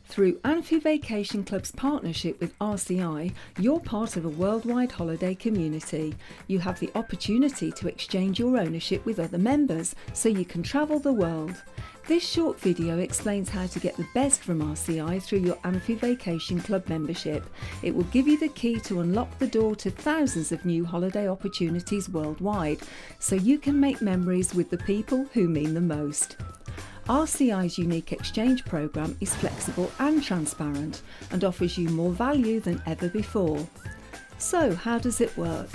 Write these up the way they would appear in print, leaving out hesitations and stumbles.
Through Anfi Vacation Club's partnership with RCI, you're part of a worldwide holiday community. You have the opportunity to exchange your ownership with other members so you can travel the world. This short video explains how to get the best from RCI through your Anfi Vacation Club membership. It will give you the key to unlock the door to thousands of new holiday opportunities worldwide, so you can make memories with the people who mean the most. RCI's unique exchange programme is flexible and transparent and offers you more value than ever before. So how does it work?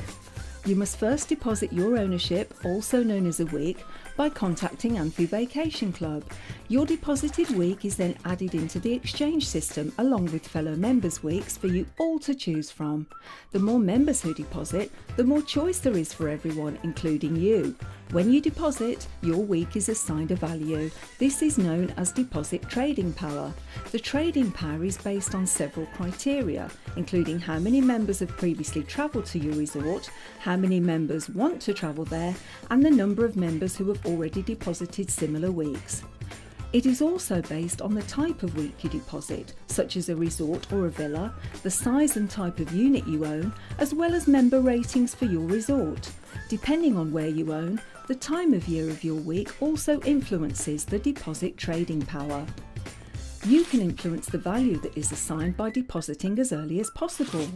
You must first deposit your ownership, also known as a week, by contacting Anfi Vacation Club. Your deposited week is then added into the exchange system along with fellow members' weeks for you all to choose from. The more members who deposit, the more choice there is for everyone, including you. When you deposit, your week is assigned a value. This is known as deposit trading power. The trading power is based on several criteria, including how many members have previously travelled to your resort, how many members want to travel there, and the number of members who have already deposited similar weeks. It is also based on the type of week you deposit, such as a resort or a villa, the size and type of unit you own, as well as member ratings for your resort. Depending on where you own, the time of year of your week also influences the deposit trading power. You can influence the value that is assigned by depositing as early as possible.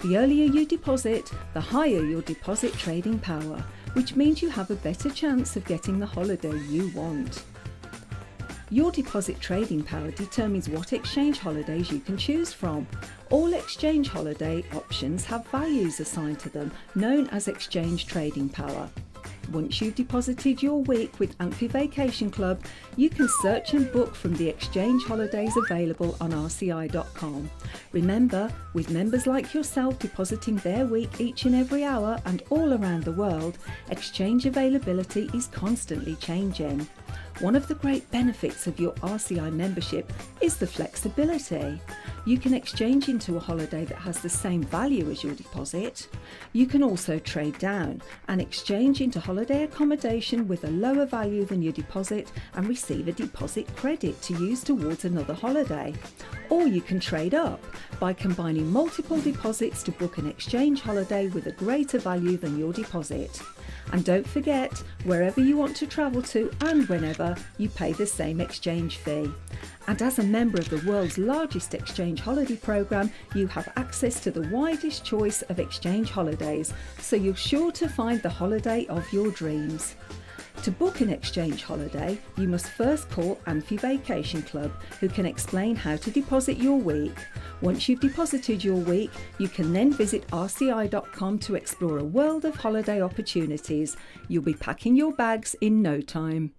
The earlier you deposit, the higher your deposit trading power, which means you have a better chance of getting the holiday you want. Your deposit trading power determines what exchange holidays you can choose from. All exchange holiday options have values assigned to them, known as exchange trading power. Once you've deposited your week with Anfi Vacation Club, you can search and book from the exchange holidays available on rci.com. Remember, with members like yourself depositing their week each and every hour and all around the world, exchange availability is constantly changing. One of the great benefits of your RCI membership is the flexibility. You can exchange into a holiday that has the same value as your deposit. You can also trade down and exchange into holiday accommodation with a lower value than your deposit and receive a deposit credit to use towards another holiday. Or you can trade up by combining multiple deposits to book an exchange holiday with a greater value than your deposit. And don't forget, wherever you want to travel to and whenever, you pay the same exchange fee. And as a member of the world's largest exchange holiday programme, you have access to the widest choice of exchange holidays, so you're sure to find the holiday of your dreams. To book an exchange holiday, you must first call Anfi Vacation Club, who can explain how to deposit your week. Once you've deposited your week, you can then visit rci.com to explore a world of holiday opportunities. You'll be packing your bags in no time.